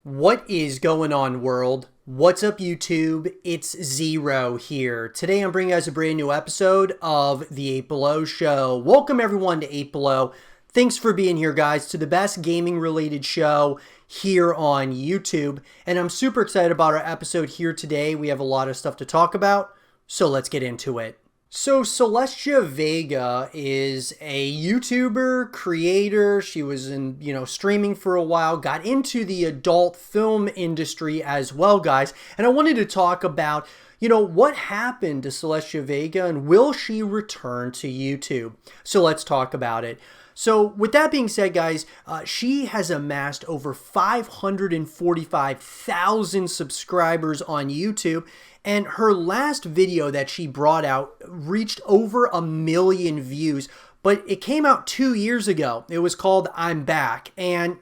What is going on, world? What's up, YouTube? It's Zero here. Today I'm bringing you guys a brand new episode of the 8 Below Show. Welcome everyone to 8 Below. Thanks for being here, guys, to the best gaming related show here on YouTube. And I'm super excited about our episode here today. We have a lot of stuff to talk about, so let's get into it. So Celestia Vega is a YouTuber, creator. She was in, streaming for a while, got into the adult film industry as well, guys. And I wanted to talk about, what happened to Celestia Vega and will she return to YouTube? So let's talk about it. So with that being said, guys, she has amassed over 545,000 subscribers on YouTube. And her last video that she brought out reached over 1 million views, but it came out 2 years ago. It was called I'm Back. And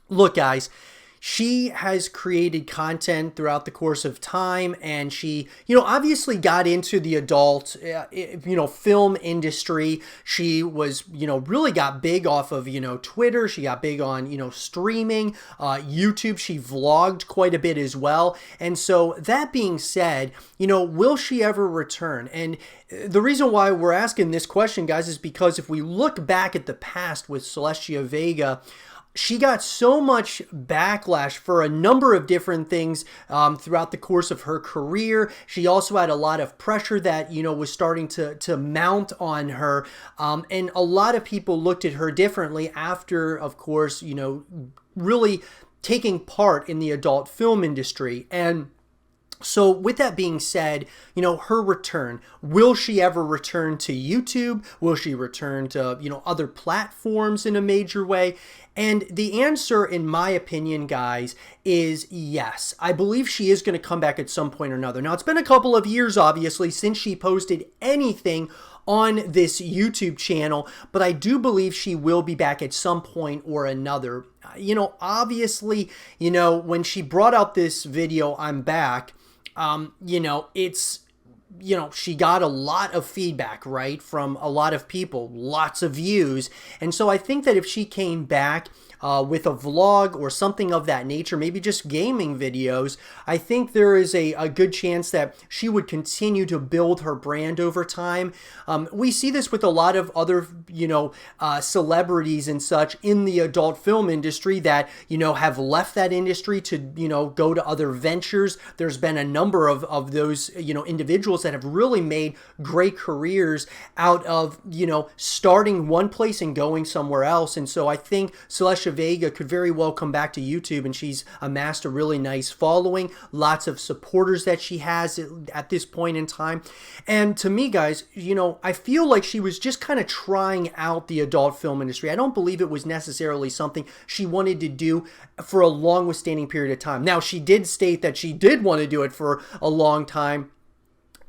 look, guys, she has created content throughout the course of time, and she, obviously got into the adult, film industry. She was, really got big off of, Twitter. She got big on, streaming, YouTube. She vlogged quite a bit as well. And so that being said, will she ever return? And the reason why we're asking this question, guys, is because if we look back at the past with Celestia Vega, she got so much backlash for a number of different things throughout the course of her career. She also had a lot of pressure that, was starting to mount on her. And a lot of people looked at her differently after, of course, really taking part in the adult film industry. And so with that being said, her return, will she ever return to YouTube? Will she return to, other platforms in a major way? And the answer, in my opinion, guys, is yes. I believe she is going to come back at some point or another. Now, it's been a couple of years, obviously, since she posted anything on this YouTube channel, but I do believe she will be back at some point or another. Obviously, when she brought out this video, I'm Back, she got a lot of feedback, right, from a lot of people, lots of views. And so I think that if she came back with a vlog or something of that nature, maybe just gaming videos, I think there is a good chance that she would continue to build her brand over time. We see this with a lot of other, celebrities and such in the adult film industry that, have left that industry to, go to other ventures. There's been a number of those, individuals that have really made great careers out of, starting one place and going somewhere else. And so I think Celestia Vega could very well come back to YouTube, and she's amassed a really nice following, lots of supporters that she has at this point in time. And to me, guys, I feel like she was just kind of trying out the adult film industry. I don't believe it was necessarily something she wanted to do for a long withstanding period of time. Now, she did state that she did want to do it for a long time.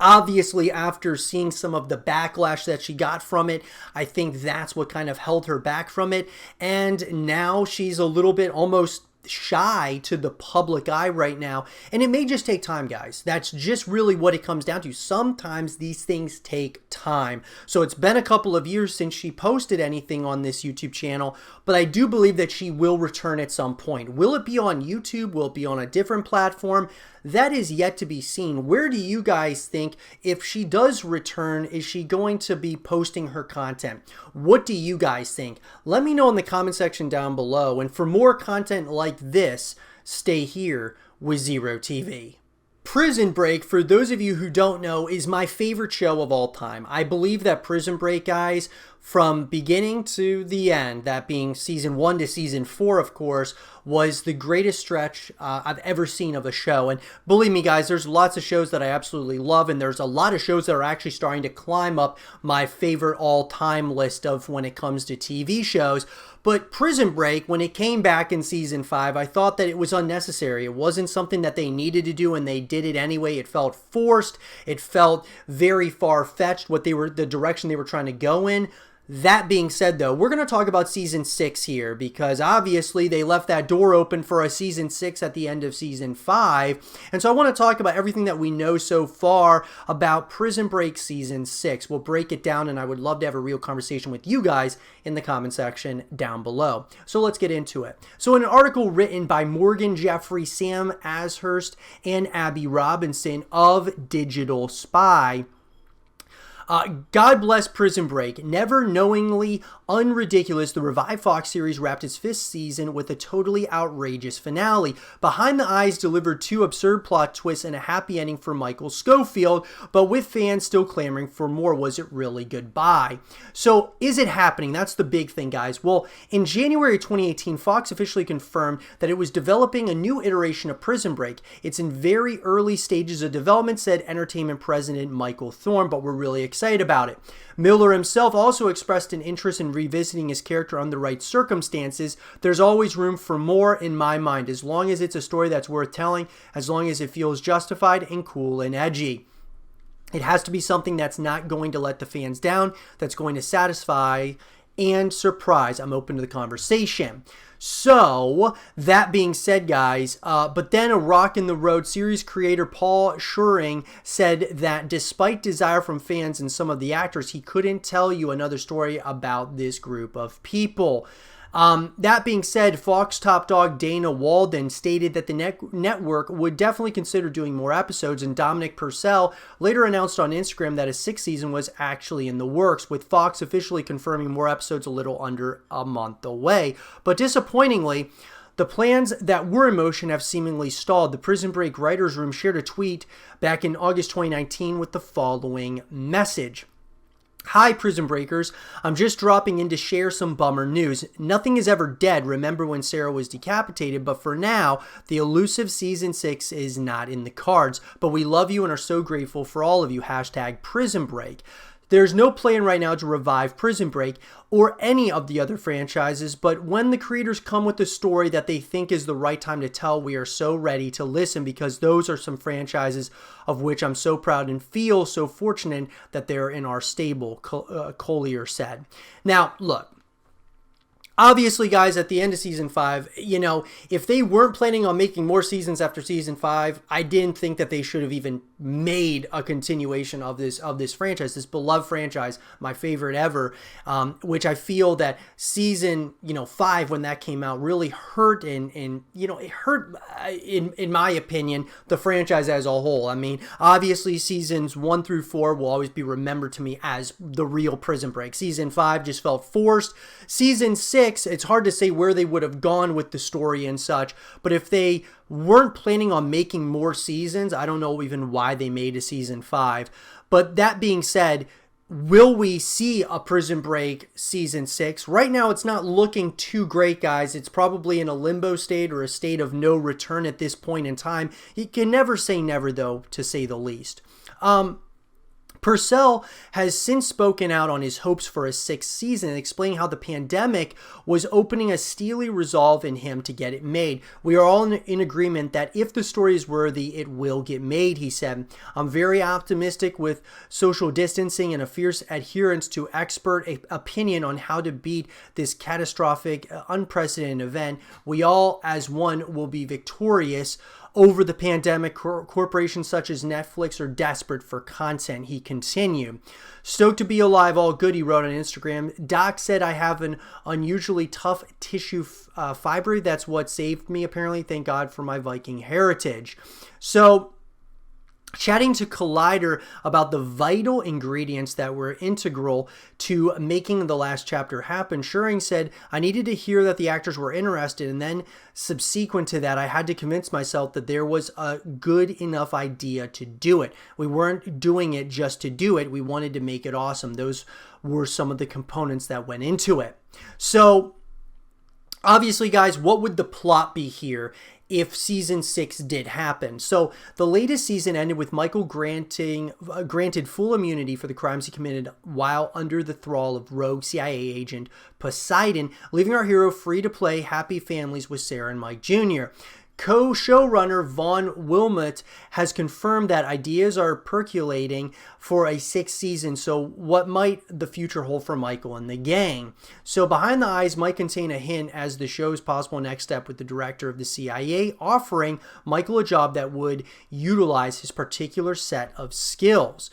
Obviously, after seeing some of the backlash that she got from it, I think that's what kind of held her back from it. And now she's a little bit almost shy to the public eye right now. And it may just take time, guys. That's just really what it comes down to. Sometimes these things take time. So it's been a couple of years since she posted anything on this YouTube channel, but I do believe that she will return at some point. Will it be on YouTube? Will it be on a different platform? That is yet to be seen. Where do you guys think, if she does return, is she going to be posting her content? What do you guys think? Let me know in the comment section down below. And for more content like this, stay here with Zero TV. Prison Break, for those of you who don't know, is my favorite show of all time. I believe that Prison Break, guys, from beginning to the end, that being season 1 to season 4, of course, was the greatest stretch I've ever seen of a show. And believe me, guys, there's lots of shows that I absolutely love, and there's a lot of shows that are actually starting to climb up my favorite all-time list of when it comes to TV shows. But Prison Break, when it came back in season 5, I thought that it was unnecessary. It wasn't something that they needed to do, and they did it anyway. It felt forced. It felt very far-fetched, the direction they were trying to go in. That being said, though, we're going to talk about season 6 here because obviously they left that door open for a season 6 at the end of season 5. And so I want to talk about everything that we know so far about Prison Break season 6. We'll break it down, and I would love to have a real conversation with you guys in the comment section down below. So let's get into it. So in an article written by Morgan Jeffrey, Sam Ashurst, and Abby Robinson of Digital Spy, God bless Prison Break. Never knowingly unridiculous, the revived Fox series wrapped its 5th season with a totally outrageous finale. Behind the Eyes delivered 2 absurd plot twists and a happy ending for Michael Scofield, but with fans still clamoring for more. Was it really goodbye? So is it happening? That's the big thing, guys. Well, in January 2018, Fox officially confirmed that it was developing a new iteration of Prison Break. It's in very early stages of development, said entertainment president Michael Thorne, but we're really excited about it. Miller himself also expressed an interest in revisiting his character under the right circumstances. There's always room for more in my mind, as long as it's a story that's worth telling, as long as it feels justified and cool and edgy. It has to be something that's not going to let the fans down, that's going to satisfy and surprise. I'm open to the conversation. So, that being said, guys, but then a Rock in the Road series creator Paul Scheuring said that despite desire from fans and some of the actors, he couldn't tell you another story about this group of people. That being said, Fox top dog Dana Walden stated that the network would definitely consider doing more episodes, and Dominic Purcell later announced on Instagram that a 6th season was actually in the works, with Fox officially confirming more episodes a little under a month away. But disappointingly, the plans that were in motion have seemingly stalled. The Prison Break writers' room shared a tweet back in August 2019 with the following message. Hi, Prison Breakers. I'm just dropping in to share some bummer news. Nothing is ever dead. Remember when Sarah was decapitated, but for now, the elusive season 6 is not in the cards. But we love you and are so grateful for all of you. Hashtag Prison Break. There's no plan right now to revive Prison Break or any of the other franchises, but when the creators come with a story that they think is the right time to tell, we are so ready to listen, because those are some franchises of which I'm so proud and feel so fortunate that they're in our stable, Collier said. Now, look. Obviously, guys, at the end of season 5, if they weren't planning on making more seasons after season 5, I didn't think that they should have even made a continuation of this franchise, this beloved franchise, my favorite ever, which I feel that season 5, when that came out, really hurt and it hurt in my opinion the franchise as a whole. I mean, obviously seasons 1 through 4 will always be remembered to me as the real Prison Break. Season 5 just felt forced. Season 6, it's hard to say where they would have gone with the story and such, but if they weren't planning on making more seasons, I don't know even why they made a season 5. But that being said, will we see a Prison Break season 6? Right now, it's not looking too great, guys. It's probably in a limbo state or a state of no return at this point in time. You can never say never, though, to say the least. Purcell has since spoken out on his hopes for a 6th season, explaining how the pandemic was opening a steely resolve in him to get it made. We are all in agreement that if the story is worthy, it will get made, he said. I'm very optimistic with social distancing and a fierce adherence to expert opinion on how to beat this catastrophic, unprecedented event. We all, as one, will be victorious over the pandemic. Corporations such as Netflix are desperate for content, he continued. Stoked to be alive, all good, he wrote on Instagram. Doc said, I have an unusually tough tissue fiber. That's what saved me, apparently. Thank God for my Viking heritage. So, chatting to Collider about the vital ingredients that were integral to making the last chapter happen, Scheuring said, I needed to hear that the actors were interested, and then subsequent to that, I had to convince myself that there was a good enough idea to do it. We weren't doing it just to do it. We wanted to make it awesome. Those were some of the components that went into it. So, obviously, guys, what would the plot be here if season 6 did happen? So the latest season ended with Michael granted full immunity for the crimes he committed while under the thrall of rogue CIA agent Poseidon, leaving our hero free to play happy families with Sarah and Mike Jr. Co-showrunner Vaughn Wilmot has confirmed that ideas are percolating for a 6th season. So what might the future hold for Michael and the gang? So Behind the Eyes might contain a hint as the show's possible next step, with the director of the CIA offering Michael a job that would utilize his particular set of skills.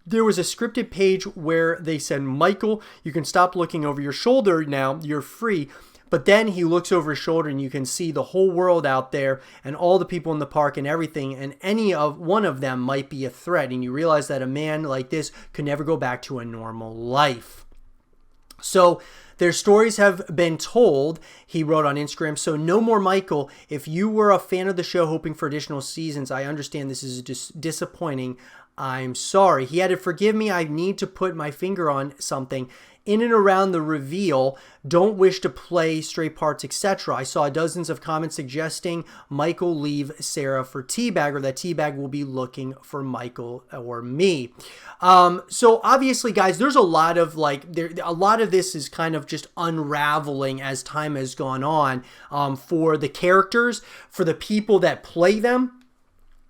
There was a scripted page where they said, Michael, you can stop looking over your shoulder now, you're free. But then he looks over his shoulder and you can see the whole world out there and all the people in the park and everything, and any of one of them might be a threat, and you realize that a man like this could never go back to a normal life. So their stories have been told, he wrote on Instagram. So no more Michael. If you were a fan of the show hoping for additional seasons, I understand this is just disappointing. I'm sorry. He had to forgive me. I need to put my finger on something. In and around the reveal, don't wish to play stray parts, etc. I saw dozens of comments suggesting Michael leave Sarah for T-Bag, or that T-Bag will be looking for Michael or me. So obviously, guys, there's a lot of a lot of this is kind of just unraveling as time has gone on, for the characters, for the people that play them,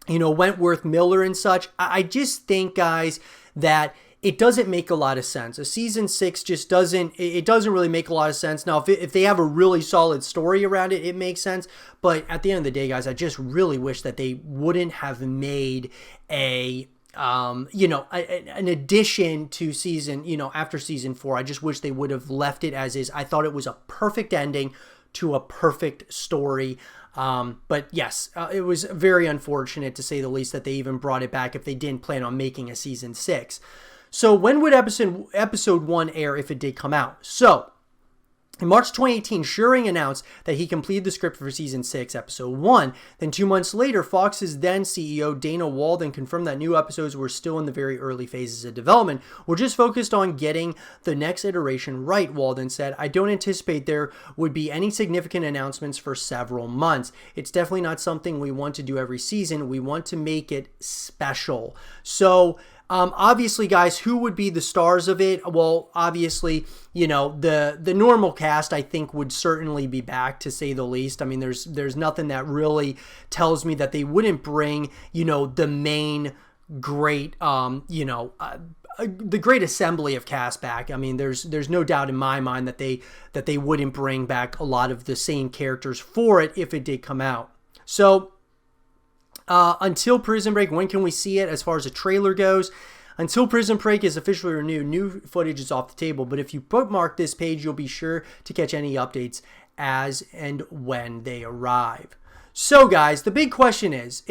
you know, Wentworth Miller and such. I just think, guys, that it doesn't make a lot of sense. A season 6 just doesn't really make a lot of sense. Now, if they have a really solid story around it, it makes sense. But at the end of the day, guys, I just really wish that they wouldn't have made an addition to season, after season 4. I just wish they would have left it as is. I thought it was a perfect ending to a perfect story. But yes, it was very unfortunate, to say the least, that they even brought it back if they didn't plan on making a season 6. So when would episode 1 air if it did come out? So in March 2018, Schering announced that he completed the script for season 6, episode 1. Then 2 months later, Fox's then CEO Dana Walden confirmed that new episodes were still in the very early phases of development. We're just focused on getting the next iteration right, Walden said. I don't anticipate there would be any significant announcements for several months. It's definitely not something we want to do every season. We want to make it special. So obviously, guys, who would be the stars of it? Well, obviously, the normal cast, I think, would certainly be back, to say the least. I mean, there's nothing that really tells me that they wouldn't bring, the main great, the great assembly of cast back. I mean, there's no doubt in my mind that they wouldn't bring back a lot of the same characters for it if it did come out. So until Prison Break, when can we see it as far as a trailer goes? Until Prison Break is officially renewed, new footage is off the table. But if you bookmark this page, you'll be sure to catch any updates as and when they arrive. So, guys, the big question is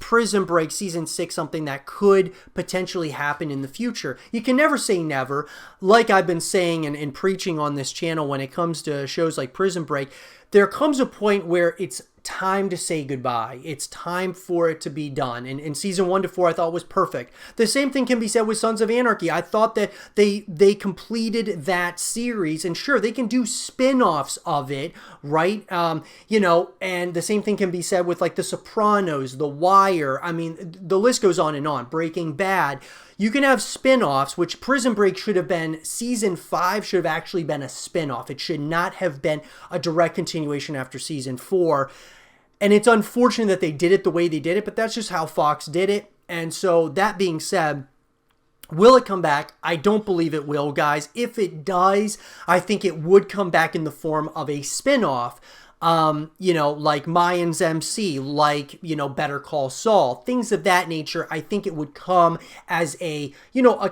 Prison Break Season 6 something that could potentially happen in the future? You can never say never. Like I've been saying and preaching on this channel, when it comes to shows like Prison Break, there comes a point where it's time to say goodbye. It's time for it to be done. And in season 1 to 4, I thought was perfect. The same thing can be said with Sons of Anarchy. I thought that they completed that series, and sure, they can do spin-offs of it, right? And the same thing can be said with like The Sopranos, The Wire. I mean, the list goes on and on. Breaking Bad. You can have spin-offs, which Prison Break should have been, season 5 should have actually been a spin-off. It should not have been a direct continuation after season 4. And it's unfortunate that they did it the way they did it, but that's just how Fox did it. And so that being said, will it come back? I don't believe it will, guys. If it does, I think it would come back in the form of a spin-off. Like Mayans MC, like, Better Call Saul, things of that nature. I think it would come as a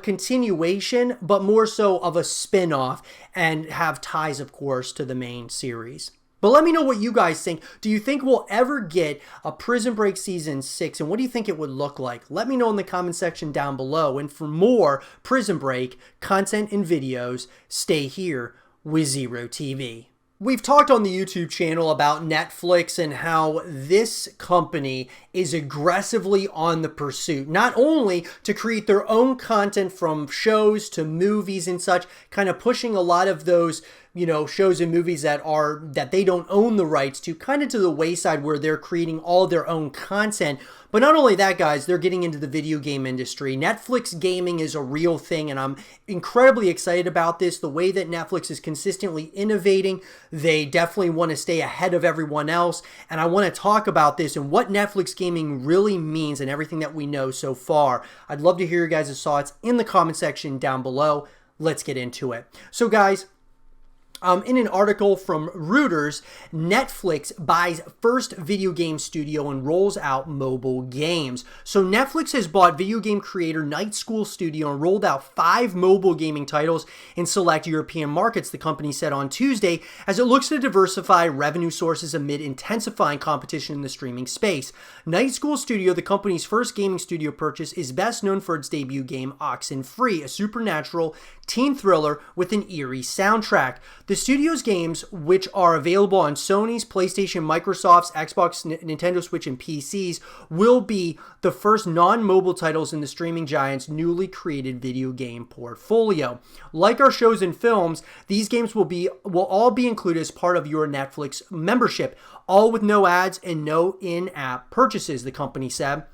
continuation, but more so of a spin-off, and have ties, of course, to the main series. But let me know what you guys think. Do you think we'll ever get a Prison Break Season 6? And what do you think it would look like? Let me know in the comment section down below. And for more Prison Break content and videos, stay here with Zero TV. We've talked on the YouTube channel about Netflix and how this company is aggressively on the pursuit, not only to create their own content from shows to movies and such, kind of pushing a lot of those shows and movies that they don't own the rights to, kind of to the wayside, where they're creating all their own content. But not only that, guys, they're getting into the video game industry. Netflix gaming is a real thing, and I'm incredibly excited about this. The way that Netflix is consistently innovating, they definitely want to stay ahead of everyone else. And I want to talk about this and what Netflix gaming really means and everything that we know so far. I'd love to hear your guys' thoughts in the comment section down below. Let's get into it. So, guys, in an article from Reuters, Netflix buys first video game studio and rolls out mobile games. So Netflix has bought video game creator Night School Studio and rolled out 5 mobile gaming titles in select European markets, the company said on Tuesday, as it looks to diversify revenue sources amid intensifying competition in the streaming space. Night School Studio, the company's first gaming studio purchase, is best known for its debut game Oxenfree, a supernatural teen thriller with an eerie soundtrack. The studio's games, which are available on Sony's, PlayStation, Microsoft's, Xbox, Nintendo Switch, and PCs, will be the first non-mobile titles in the streaming giant's newly created video game portfolio. Like our shows and films, these games will all be included as part of your Netflix membership, all with no ads and no in-app purchases, the company said.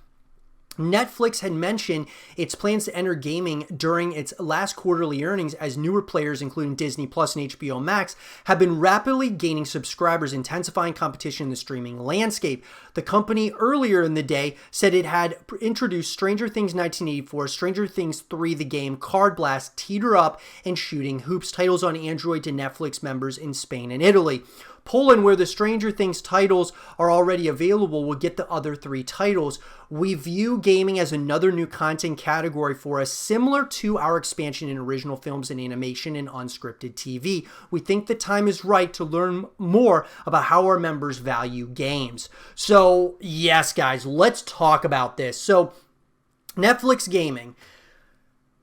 Netflix had mentioned its plans to enter gaming during its last quarterly earnings, as newer players, including Disney Plus and HBO Max, have been rapidly gaining subscribers, intensifying competition in the streaming landscape. The company earlier in the day said it had introduced Stranger Things 1984, Stranger Things 3 The Game, Card Blast, Teeter Up, and Shooting Hoops, titles on Android to Netflix members in Spain and Italy. Poland, where the Stranger Things titles are already available, will get the other 3 titles. We view gaming as another new content category for us, similar to our expansion in original films and animation and unscripted TV. We think the time is right to learn more about how our members value games. So, yes, guys, let's talk about this. So, Netflix gaming.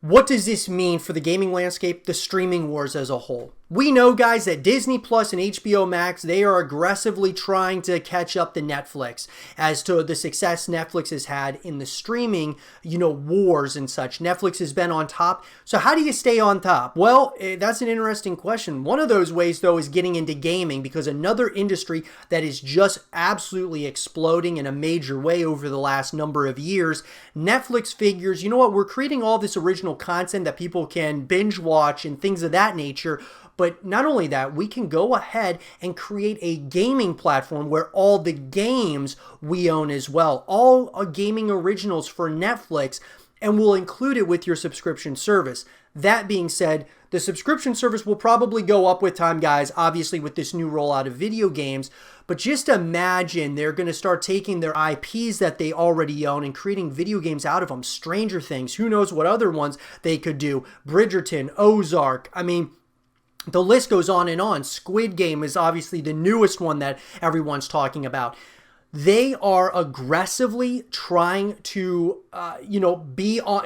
What does this mean for the gaming landscape, the streaming wars as a whole? We know, guys, that Disney Plus and HBO Max, they are aggressively trying to catch up to Netflix as to the success Netflix has had in the streaming, wars and such. Netflix has been on top. So how do you stay on top? Well, that's an interesting question. One of those ways, though, is getting into gaming, because another industry that is just absolutely exploding in a major way over the last number of years. Netflix figures, you know what, we're creating all this original content that people can binge watch and things of that nature. But not only that, we can go ahead and create a gaming platform where all the games we own as well, all gaming originals for Netflix, and we'll include it with your subscription service. That being said, the subscription service will probably go up with time, guys, obviously with this new rollout of video games. But just imagine they're going to start taking their IPs that they already own and creating video games out of them. Stranger Things, who knows what other ones they could do. Bridgerton, Ozark, the list goes on and on. Squid Game is obviously the newest one that everyone's talking about. They are aggressively trying to,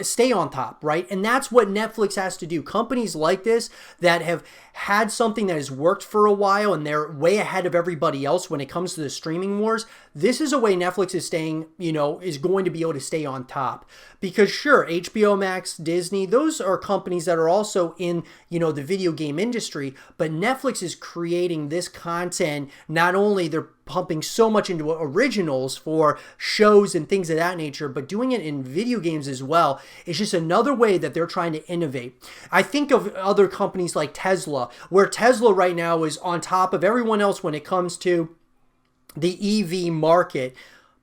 stay on top, right? And that's what Netflix has to do. Companies like this that have had something that has worked for a while and they're way ahead of everybody else when it comes to the streaming wars, this is a way Netflix is staying, is going to be able to stay on top. Because sure, HBO Max, Disney, those are companies that are also in, the video game industry, but Netflix is creating this content. Not only they're pumping so much into originals for shows and things of that nature, but doing it in video games as well. It's just another way that they're trying to innovate. I think of other companies like Tesla, where Tesla right now is on top of everyone else when it comes to the EV market.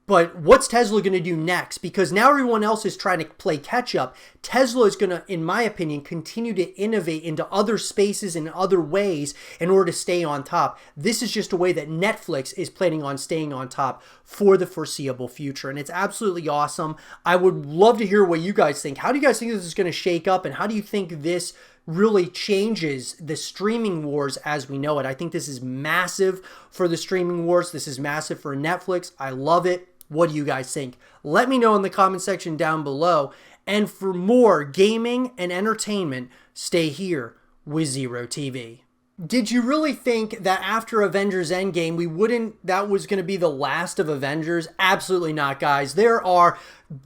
But what's Tesla going to do next? Because now everyone else is trying to play catch up. Tesla is going to, in my opinion, continue to innovate into other spaces and other ways in order to stay on top. This is just a way that Netflix is planning on staying on top for the foreseeable future. And it's absolutely awesome. I would love to hear what you guys think. How do you guys think this is going to shake up? And how do you think this really changes the streaming wars as we know it? I think this is massive for the streaming wars. This is massive for Netflix. I love it. What do you guys think? Let me know in the comment section down below. And for more gaming and entertainment, stay here with Zero TV. Did you really think that after Avengers Endgame, that was going to be the last of Avengers? Absolutely not, guys. There are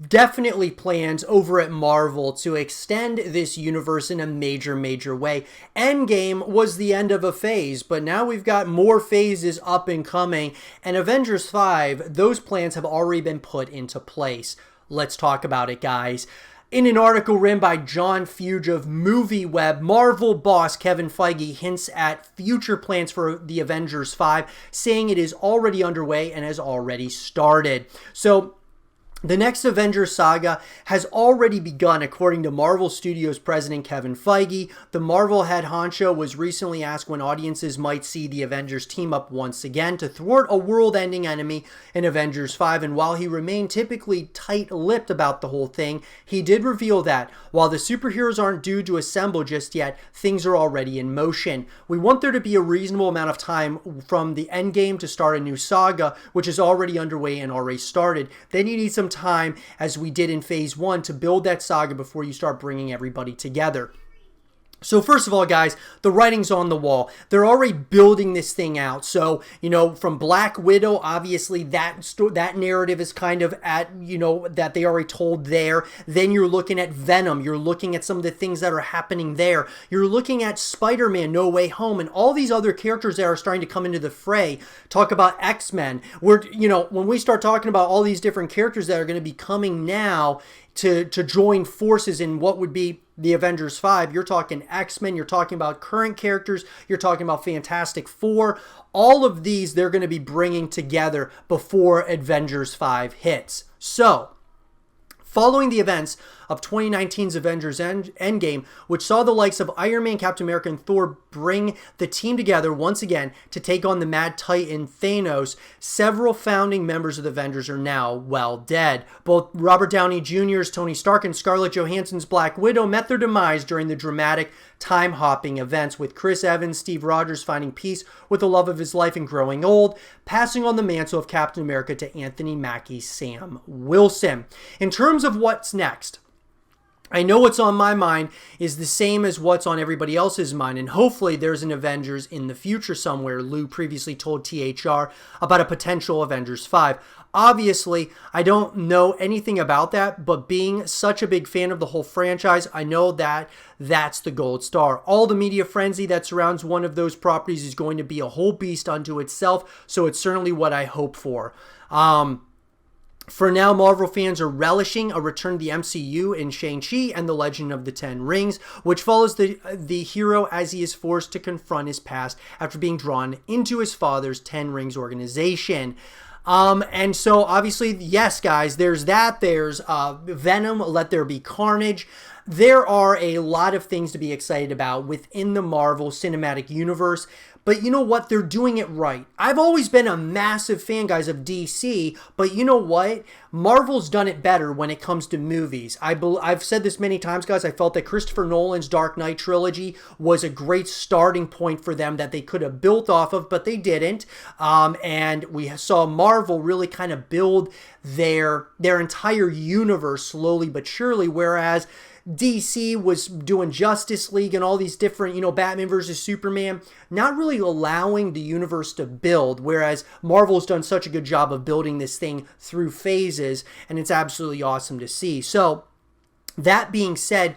definitely plans over at Marvel to extend this universe in a major, major way. Endgame was the end of a phase, but now we've got more phases up and coming, and Avengers 5, those plans have already been put into place. Let's talk about it, guys. In an article written by John Fuge of MovieWeb, Marvel boss Kevin Feige hints at future plans for the Avengers 5, saying it is already underway and has already started. So, the next Avengers saga has already begun, according to Marvel Studios president Kevin Feige. The Marvel head honcho was recently asked when audiences might see the Avengers team up once again to thwart a world-ending enemy in Avengers 5, and while he remained typically tight-lipped about the whole thing, he did reveal that while the superheroes aren't due to assemble just yet, things are already in motion. We want there to be a reasonable amount of time from the Endgame to start a new saga, which is already underway and already started. Then you need some time, as we did in phase 1, to build that saga before you start bringing everybody together. So first of all, guys, the writing's on the wall. They're already building this thing out. So, from Black Widow, obviously that narrative is kind of at, that they already told there. Then you're looking at Venom. You're looking at some of the things that are happening there. You're looking at Spider-Man No Way Home and all these other characters that are starting to come into the fray. Talk about X-Men. When we start talking about all these different characters that are going to be coming now to join forces in what would be the Avengers 5, you're talking X-Men, you're talking about current characters, you're talking about Fantastic Four. All of these they're going to be bringing together before Avengers 5 hits. So, following the events of 2019's Avengers Endgame, which saw the likes of Iron Man, Captain America, and Thor bring the team together once again to take on the Mad Titan Thanos, several founding members of the Avengers are now well dead. Both Robert Downey Jr.'s Tony Stark and Scarlett Johansson's Black Widow met their demise during the dramatic time-hopping events, with Chris Evans, Steve Rogers finding peace with the love of his life and growing old, passing on the mantle of Captain America to Anthony Mackie's Sam Wilson. In terms of what's next, I know what's on my mind is the same as what's on everybody else's mind, and hopefully there's an Avengers in the future somewhere. Lou previously told THR about a potential Avengers 5. Obviously, I don't know anything about that, but being such a big fan of the whole franchise, I know that that's the gold star. All the media frenzy that surrounds one of those properties is going to be a whole beast unto itself, so it's certainly what I hope for. For now, Marvel fans are relishing a return to the MCU in Shang-Chi and the Legend of the Ten Rings, which follows the hero as he is forced to confront his past after being drawn into his father's Ten Rings organization. And so, obviously, yes, guys, there's that. There's Venom, Let There Be Carnage. There are a lot of things to be excited about within the Marvel Cinematic Universe. But you know what? They're doing it right. I've always been a massive fan, guys, of DC, but you know what? Marvel's done it better when it comes to movies. I've said this many times, guys. I felt that Christopher Nolan's Dark Knight trilogy was a great starting point for them that they could have built off of, but they didn't. And we saw Marvel really kind of build their entire universe slowly but surely, whereas DC was doing Justice League and all these different, Batman versus Superman, not really allowing the universe to build, whereas Marvel's done such a good job of building this thing through phases, and it's absolutely awesome to see. So, that being said,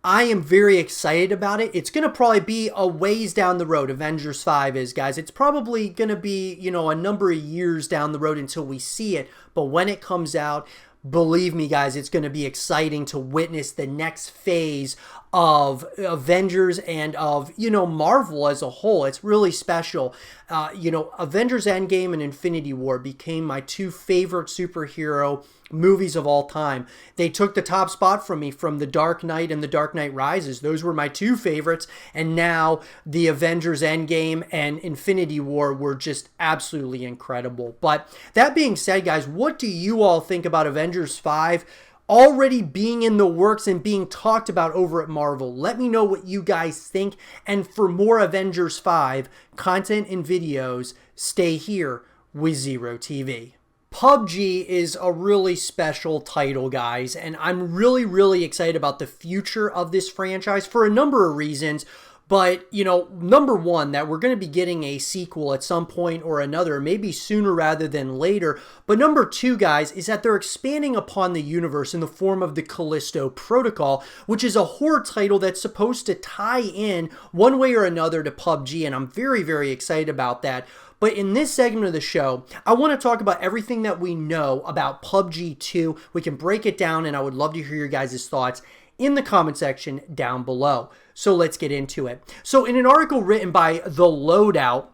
I am very excited about it. It's going to probably be a ways down the road, Avengers 5 is, guys. It's probably going to be, a number of years down the road until we see it, but when it comes out, believe me, guys, it's going to be exciting to witness the next phase of Avengers and of, Marvel as a whole. It's really special. Avengers Endgame and Infinity War became my two favorite superhero movies of all time. They took the top spot from me from The Dark Knight and The Dark Knight Rises. Those were my two favorites, and now the Avengers Endgame and Infinity War were just absolutely incredible. But that being said, guys, what do you all think about Avengers 5 already being in the works and being talked about over at Marvel? Let me know what you guys think, and for more Avengers 5 content and videos, stay here with Zero TV. PUBG is a really special title, guys, and I'm really, really excited about the future of this franchise for a number of reasons. But, you know, number one, that we're going to be getting a sequel at some point or another, maybe sooner rather than later. But number two, guys, is that they're expanding upon the universe in the form of the Callisto Protocol, which is a horror title that's supposed to tie in one way or another to PUBG, and I'm very, very excited about that. But in this segment of the show, I want to talk about everything that we know about PUBG 2. We can break it down, and I would love to hear your guys' thoughts in the comment section down below. So let's get into it. So in an article written by The Loadout,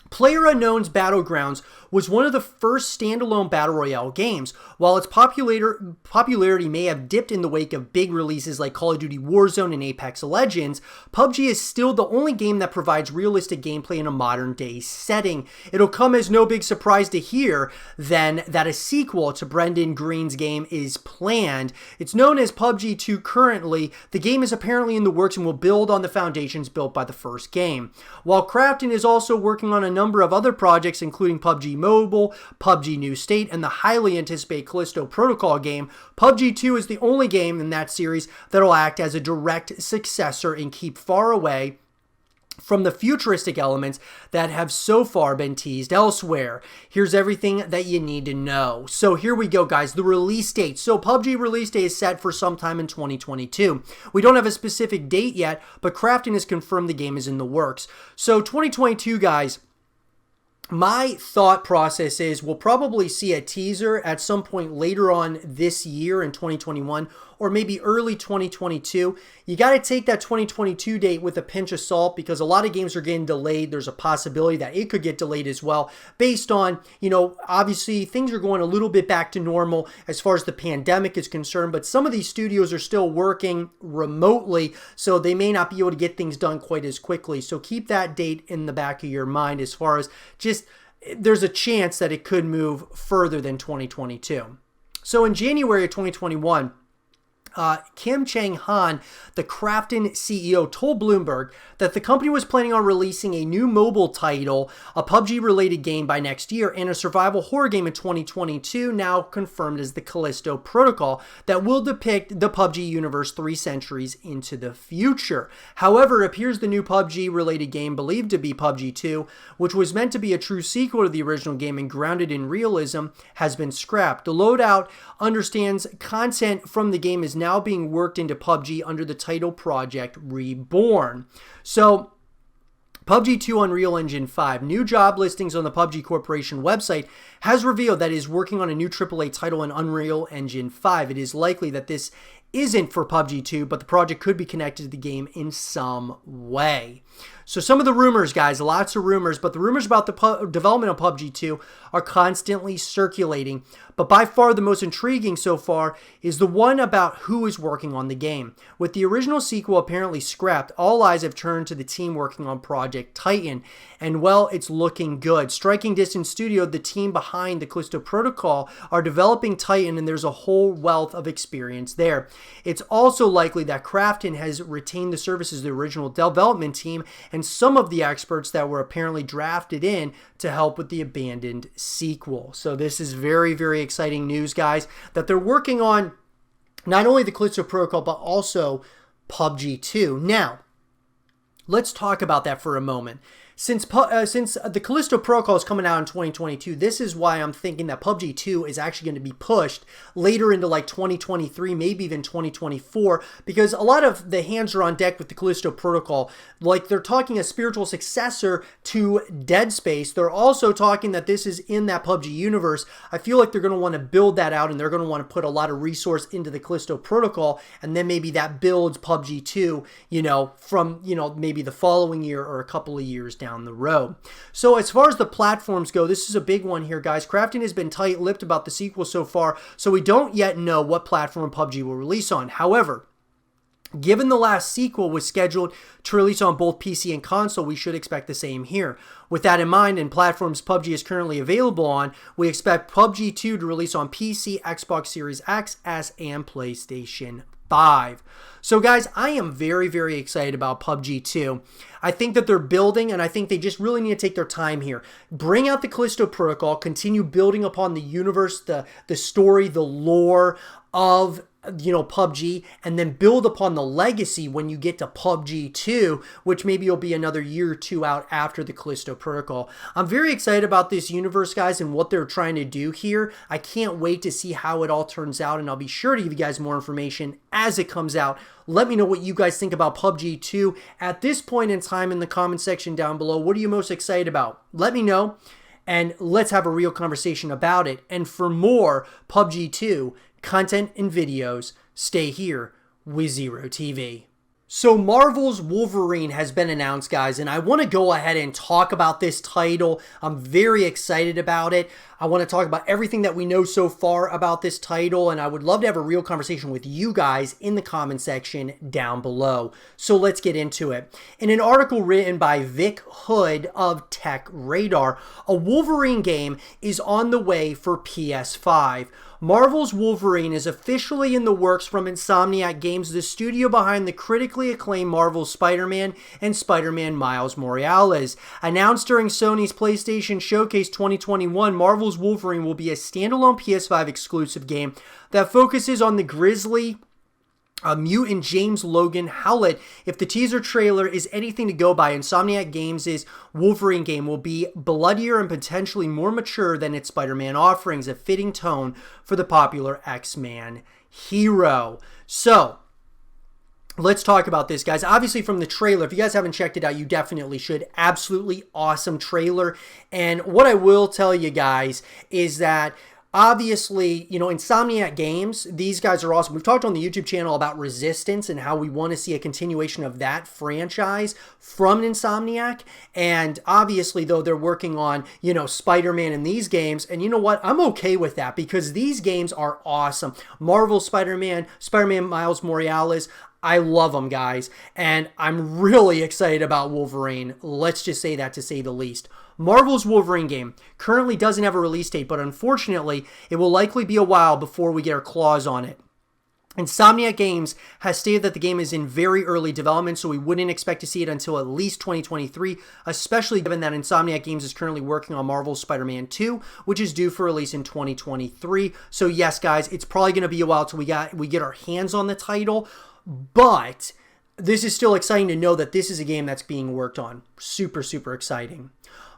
PlayerUnknown's Battlegrounds was one of the first standalone Battle Royale games. While its popularity may have dipped in the wake of big releases like Call of Duty Warzone and Apex Legends, PUBG is still the only game that provides realistic gameplay in a modern day setting. It'll come as no big surprise to hear, then, that a sequel to Brendan Green's game is planned. It's known as PUBG 2 currently. The game is apparently in the works and will build on the foundations built by the first game. While Krafton is also working on a number of other projects, including PUBG Mobile, PUBG New State, and the highly anticipated Callisto Protocol game, PUBG 2 is the only game in that series that will act as a direct successor and keep far away from the futuristic elements that have so far been teased elsewhere. Here's everything that you need to know. So here we go, guys. The release date. So PUBG release date is set for sometime in 2022. We don't have a specific date yet, but Krafton has confirmed the game is in the works. So 2022, guys. My thought process is we'll probably see a teaser at some point later on this year in 2021 or maybe early 2022. You got to take that 2022 date with a pinch of salt because a lot of games are getting delayed. There's a possibility that it could get delayed as well based on, you know, obviously things are going a little bit back to normal as far as the pandemic is concerned, but some of these studios are still working remotely, so they may not be able to get things done quite as quickly. So keep that date in the back of your mind as far as just there's a chance that it could move further than 2022. So in January of 2021, Kim Chang-han, the Krafton CEO, told Bloomberg that the company was planning on releasing a new mobile title, a PUBG-related game by next year, and a survival horror game in 2022, now confirmed as the Callisto Protocol, that will depict the PUBG universe 3 centuries into the future. However, it appears the new PUBG-related game, believed to be PUBG 2, which was meant to be a true sequel to the original game and grounded in realism, has been scrapped. The Loadout understands content from the game is now being worked into PUBG under the title Project Reborn. So, PUBG 2 Unreal Engine 5. New job listings on the PUBG Corporation website has revealed that it is working on a new AAA title in Unreal Engine 5. It is likely that this isn't for PUBG 2, but the project could be connected to the game in some way. So some of the rumors, guys, lots of rumors, but the rumors about the development of PUBG 2 are constantly circulating. But by far the most intriguing so far is the one about who is working on the game. With the original sequel apparently scrapped, all eyes have turned to the team working on Project Titan. And well, it's looking good. Striking Distance Studio, the team behind the Callisto Protocol, are developing Titan, and there's a whole wealth of experience there. It's also likely that Krafton has retained the services of the original development team and some of the experts that were apparently drafted in to help with the abandoned sequel. So this is very, very exciting news, guys, that they're working on not only the Callisto Protocol, but also PUBG 2. Now, let's talk about that for a moment. Since the Callisto Protocol is coming out in 2022, this is why I'm thinking that PUBG 2 is actually going to be pushed later into like 2023, maybe even 2024, because a lot of the hands are on deck with the Callisto Protocol. Like they're talking a spiritual successor to Dead Space. They're also talking that this is in that PUBG universe. I feel like they're going to want to build that out, and they're going to want to put a lot of resource into the Callisto Protocol, and then maybe that builds PUBG 2, you know, from, you know, maybe the following year or a couple of years down the road. So as far as the platforms go, this is a big one here, guys. Krafton has been tight-lipped about the sequel so far, so we don't yet know what platform PUBG will release on. However, given the last sequel was scheduled to release on both PC and console, we should expect the same here. With that in mind, and platforms PUBG is currently available on, we expect PUBG 2 to release on PC, Xbox Series X, S, and PlayStation 5. So guys, I am very, very excited about PUBG 2. I think that they're building, and I think they just really need to take their time here. Bring out the Callisto Protocol, continue building upon the universe, the story, the lore of PUBG, and then build upon the legacy when you get to PUBG 2, which maybe will be another year or two out after the Callisto Protocol. I'm very excited about this universe, guys, and what they're trying to do here. I can't wait to see how it all turns out, and I'll be sure to give you guys more information as it comes out. Let me know what you guys think about PUBG 2 at this point in time in the comment section down below. What are you most excited about? Let me know, and let's have a real conversation about it. And for more PUBG 2 content and videos, stay here with Zero TV. So Marvel's Wolverine has been announced, guys, and I want to go ahead and talk about this title. I'm very excited about it. I want to talk about everything that we know so far about this title, and I would love to have a real conversation with you guys in the comment section down below. So let's get into it. In an article written by Vic Hood of Tech Radar, a Wolverine game is on the way for PS5. Marvel's Wolverine is officially in the works from Insomniac Games, the studio behind the critically acclaimed Marvel's Spider-Man and Spider-Man Miles Morales. Announced during Sony's PlayStation Showcase 2021, Marvel's Wolverine will be a standalone PS5 exclusive game that focuses on the grisly mutant James Logan Howlett. If the teaser trailer is anything to go by, Insomniac Games' Wolverine game will be bloodier and potentially more mature than its Spider-Man offerings, a fitting tone for the popular X-Man hero. So, let's talk about this, guys. Obviously, from the trailer, if you guys haven't checked it out, you definitely should. Absolutely awesome trailer. And what I will tell you guys is that obviously, Insomniac Games, these guys are awesome. We've talked on the YouTube channel about Resistance and how we want to see a continuation of that franchise from Insomniac. And obviously, though, they're working on, Spider-Man in these games. And you know what? I'm okay with that because these games are awesome. Marvel Spider-Man, Spider-Man Miles Morales, I love them, guys. And I'm really excited about Wolverine. Let's just say that, to say the least. Marvel's Wolverine game currently doesn't have a release date, but unfortunately, it will likely be a while before we get our claws on it. Insomniac Games has stated that the game is in very early development, so we wouldn't expect to see it until at least 2023, especially given that Insomniac Games is currently working on Marvel's Spider-Man 2, which is due for release in 2023. So yes, guys, it's probably going to be a while till we get our hands on the title, but this is still exciting to know that this is a game that's being worked on. Super, super exciting.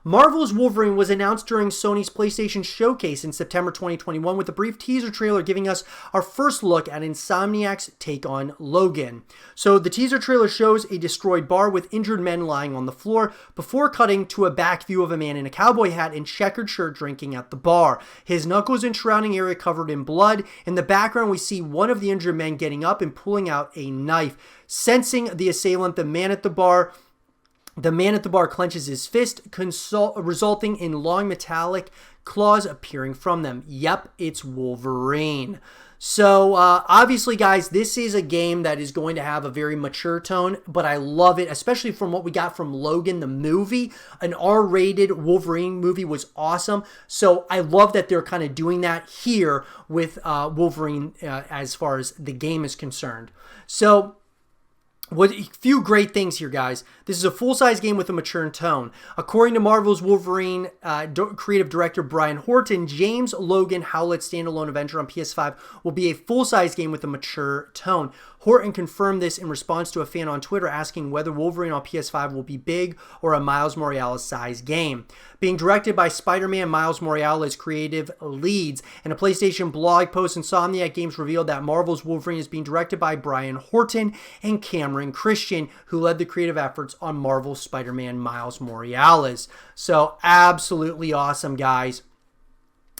Marvel's Wolverine was announced during Sony's PlayStation Showcase in September 2021 with a brief teaser trailer giving us our first look at Insomniac's take on Logan. So the teaser trailer shows a destroyed bar with injured men lying on the floor before cutting to a back view of a man in a cowboy hat and checkered shirt drinking at the bar. His knuckles and surrounding area covered in blood. In the background, we see one of the injured men getting up and pulling out a knife. Sensing the assailant, the man at the bar clenches his fist, resulting in long metallic claws appearing from them. Yep, it's Wolverine. So, obviously, guys, this is a game that is going to have a very mature tone, but I love it, especially from what we got from Logan, the movie. An R-rated Wolverine movie was awesome. So, I love that they're kind of doing that here with Wolverine as far as the game is concerned. So, a few great things here, guys. This is a full-size game with a mature tone. According to Marvel's Wolverine creative director Brian Horton, James Logan Howlett's standalone adventure on PS5 will be a full-size game with a mature tone. Horton confirmed this in response to a fan on Twitter asking whether Wolverine on PS5 will be big or a Miles Morales-sized game. Being directed by Spider-Man Miles Morales creative leads. In a PlayStation blog post, Insomniac Games revealed that Marvel's Wolverine is being directed by Brian Horton and Cameron Christian, who led the creative efforts on Marvel's Spider-Man Miles Morales. So, absolutely awesome, guys.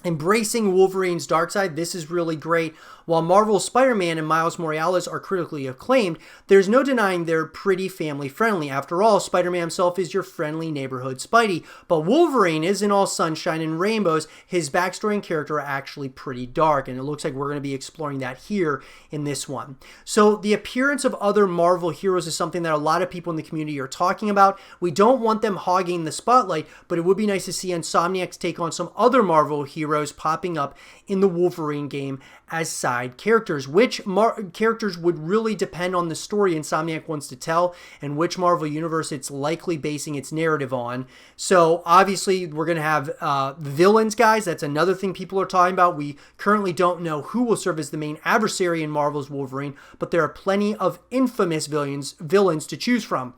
Embracing Wolverine's dark side, this is really great. While Marvel's Spider-Man and Miles Morales are critically acclaimed, there's no denying they're pretty family-friendly. After all, Spider-Man himself is your friendly neighborhood Spidey, but Wolverine isn't all sunshine and rainbows. His backstory and character are actually pretty dark, and it looks like we're going to be exploring that here in this one. So the appearance of other Marvel heroes is something that a lot of people in the community are talking about. We don't want them hogging the spotlight, but it would be nice to see Insomniac's take on some other Marvel heroes heroes popping up in the Wolverine game as side characters. Which characters would really depend on the story Insomniac wants to tell, and which Marvel universe it's likely basing its narrative on. So obviously we're going to have villains, guys. That's another thing people are talking about. We currently don't know who will serve as the main adversary in Marvel's Wolverine, but there are plenty of infamous villains to choose from.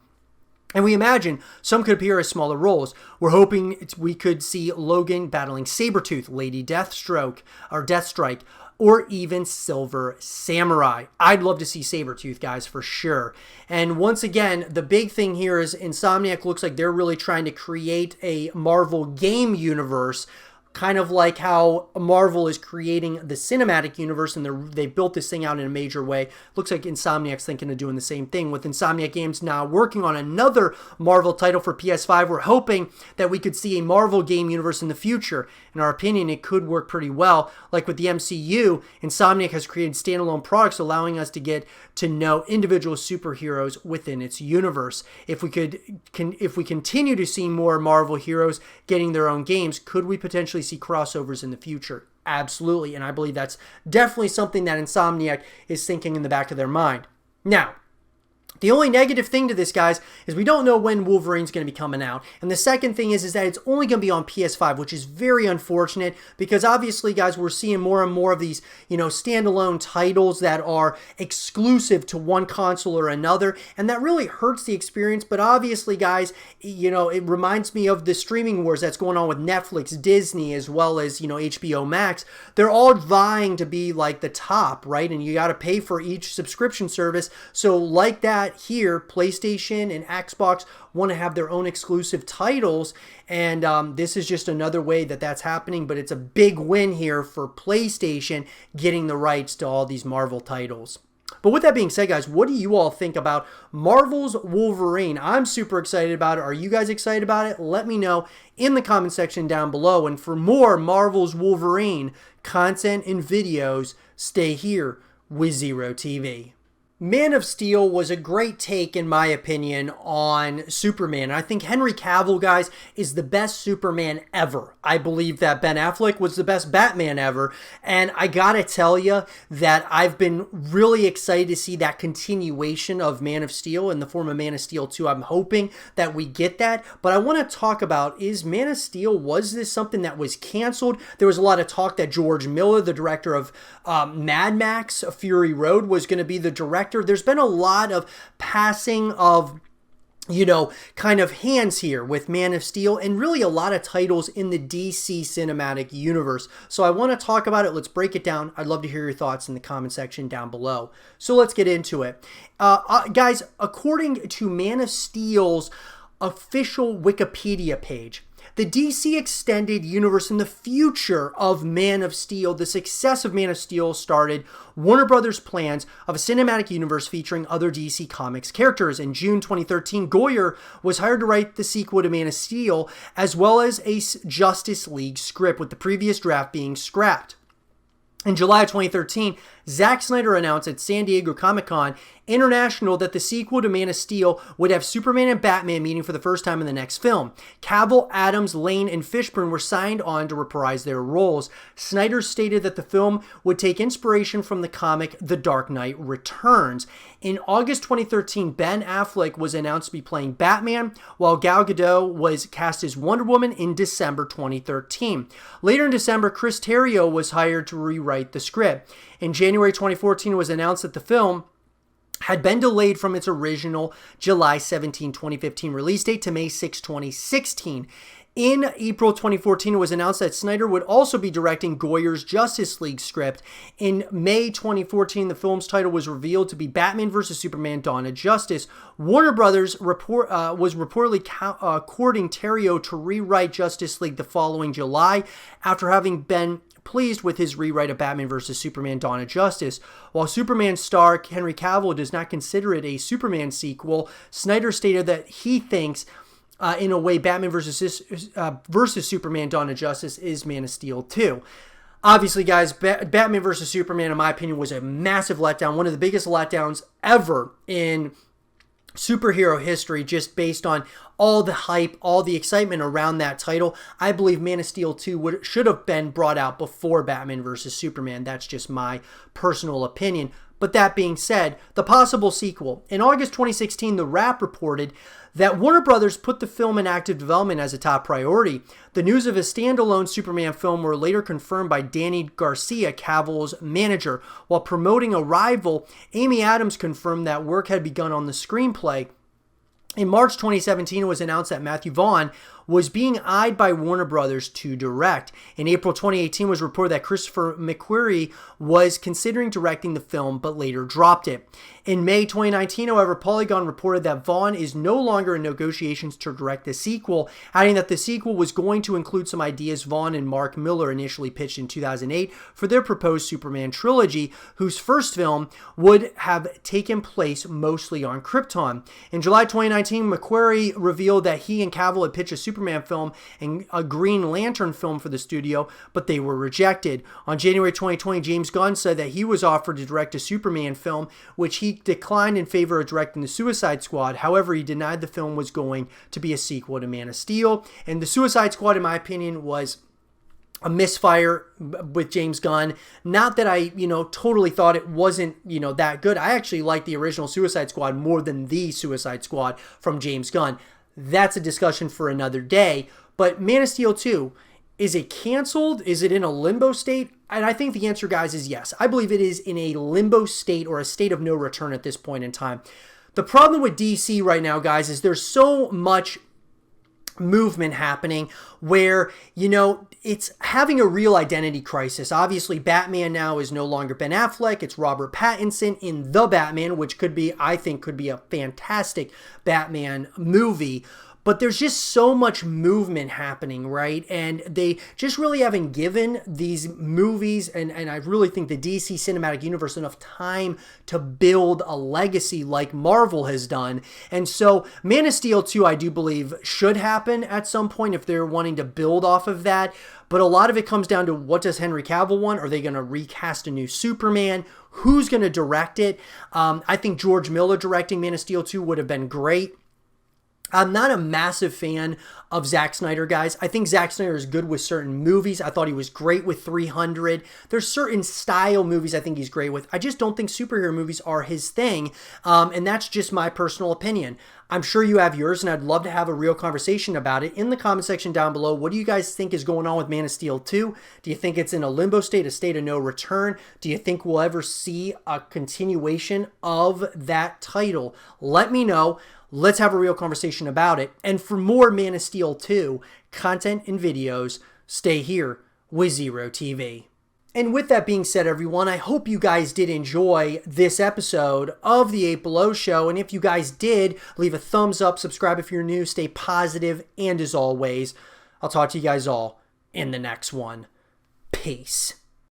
And we imagine some could appear as smaller roles. We're hoping we could see Logan battling Sabretooth, Lady Deathstrike, or even Silver Samurai. I'd love to see Sabretooth, guys, for sure. And once again, the big thing here is Insomniac looks like they're really trying to create a Marvel game universe, kind of like how Marvel is creating the cinematic universe, and they built this thing out in a major way. Looks like Insomniac's thinking of doing the same thing. With Insomniac Games now working on another Marvel title for PS5, we're hoping that we could see a Marvel game universe in the future. In our opinion, it could work pretty well. Like with the MCU, Insomniac has created standalone products allowing us to get to know individual superheroes within its universe. If we continue to see more Marvel heroes getting their own games, could we potentially see crossovers in the future? Absolutely, and I believe that's definitely something that Insomniac is thinking in the back of their mind. Now, the only negative thing to this, guys, is we don't know when Wolverine's going to be coming out. And the second thing is that it's only going to be on PS5, which is very unfortunate because obviously, guys, we're seeing more and more of these, standalone titles that are exclusive to one console or another. And that really hurts the experience. But obviously, guys, it reminds me of the streaming wars that's going on with Netflix, Disney, as well as, HBO Max. They're all vying to be like the top, right? And you got to pay for each subscription service. So like that, here, PlayStation and Xbox want to have their own exclusive titles, and this is just another way that that's happening, but it's a big win here for PlayStation getting the rights to all these Marvel titles. But with that being said, guys, what do you all think about Marvel's Wolverine? I'm super excited about it. Are you guys excited about it? Let me know in the comment section down below. And for more Marvel's Wolverine content and videos, stay here with Zero TV. Man of Steel was a great take, in my opinion, on Superman. I think Henry Cavill, guys, is the best Superman ever. I believe that Ben Affleck was the best Batman ever. And I gotta tell you that I've been really excited to see that continuation of Man of Steel in the form of Man of Steel 2. I'm hoping that we get that. But I want to talk about, is Man of Steel, was this something that was canceled? There was a lot of talk that George Miller, the director of Mad Max Fury Road, was going to be the director. There's been a lot of passing of, kind of hands here with Man of Steel, and really a lot of titles in the DC cinematic universe. So I want to talk about it. Let's break it down. I'd love to hear your thoughts in the comment section down below. So let's get into it. Guys, according to Man of Steel's official Wikipedia page, the DC Extended Universe and the future of Man of Steel, the success of Man of Steel started Warner Brothers' plans of a cinematic universe featuring other DC Comics characters. In June 2013, Goyer was hired to write the sequel to Man of Steel, as well as a Justice League script, with the previous draft being scrapped. In July of 2013, Zack Snyder announced at San Diego Comic-Con International that the sequel to Man of Steel would have Superman and Batman meeting for the first time in the next film. Cavill, Adams, Lane, and Fishburne were signed on to reprise their roles. Snyder stated that the film would take inspiration from the comic The Dark Knight Returns. In August 2013, Ben Affleck was announced to be playing Batman, while Gal Gadot was cast as Wonder Woman in December 2013. Later in December, Chris Terrio was hired to rewrite the script. In January 2014, it was announced that the film had been delayed from its original July 17, 2015 release date to May 6, 2016. In April 2014, it was announced that Snyder would also be directing Goyer's Justice League script. In May 2014, the film's title was revealed to be Batman vs. Superman: Dawn of Justice. Warner Brothers was reportedly courting Terrio to rewrite Justice League the following July, after having been pleased with his rewrite of Batman vs. Superman: Dawn of Justice. While Superman star Henry Cavill does not consider it a Superman sequel, Snyder stated that he thinks, in a way, Batman versus Superman: Dawn of Justice is Man of Steel 2. Obviously, guys, Batman vs. Superman, in my opinion, was a massive letdown, one of the biggest letdowns ever in superhero history, just based on all the hype, all the excitement around that title. I believe Man of Steel 2 should have been brought out before Batman vs. Superman. That's just my personal opinion. But that being said, the possible sequel. In August 2016, The Wrap reported that Warner Brothers put the film in active development as a top priority. The news of a standalone Superman film were later confirmed by Danny Garcia, Cavill's manager. While promoting Arrival, Amy Adams confirmed that work had begun on the screenplay. In March 2017, it was announced that Matthew Vaughn was being eyed by Warner Brothers to direct. In April 2018, it was reported that Christopher McQuarrie was considering directing the film, but later dropped it. In May 2019, however, Polygon reported that Vaughn is no longer in negotiations to direct the sequel, adding that the sequel was going to include some ideas Vaughn and Mark Miller initially pitched in 2008 for their proposed Superman trilogy, whose first film would have taken place mostly on Krypton. In July 2019, McQuarrie revealed that he and Cavill had pitched a Superman film and a Green Lantern film for the studio, but they were rejected. On January 2020, James Gunn said that he was offered to direct a Superman film, which he declined in favor of directing the Suicide Squad. However, he denied the film was going to be a sequel to Man of Steel. And the Suicide Squad, in my opinion, was a misfire with James Gunn. Not that I, totally thought it wasn't, that good. I actually liked the original Suicide Squad more than the Suicide Squad from James Gunn. That's a discussion for another day. But Man of Steel 2, is it canceled? Is it in a limbo state? And I think the answer, guys, is yes. I believe it is in a limbo state or a state of no return at this point in time. The problem with DC right now, guys, is there's so much movement happening where, it's having a real identity crisis. Obviously, Batman now is no longer Ben Affleck. It's Robert Pattinson in The Batman, which I think could be a fantastic Batman movie. But there's just so much movement happening, right? And they just really haven't given these movies, and I really think the DC Cinematic Universe, enough time to build a legacy like Marvel has done. And so Man of Steel 2, I do believe, should happen at some point if they're wanting to build off of that. But a lot of it comes down to, what does Henry Cavill want? Are they going to recast a new Superman? Who's going to direct it? I think George Miller directing Man of Steel 2 would have been great. I'm not a massive fan of Zack Snyder, guys. I think Zack Snyder is good with certain movies. I thought he was great with 300. There's certain style movies I think he's great with. I just don't think superhero movies are his thing, and that's just my personal opinion. I'm sure you have yours, and I'd love to have a real conversation about it in the comment section down below. What do you guys think is going on with Man of Steel 2? Do you think it's in a limbo state, a state of no return? Do you think we'll ever see a continuation of that title? Let me know. Let's have a real conversation about it. And for more Man of Steel 2 content and videos, stay here with Zero TV. And with that being said, everyone, I hope you guys did enjoy this episode of the 8 Below Show. And if you guys did, leave a thumbs up, subscribe if you're new, stay positive, and as always, I'll talk to you guys all in the next one. Peace.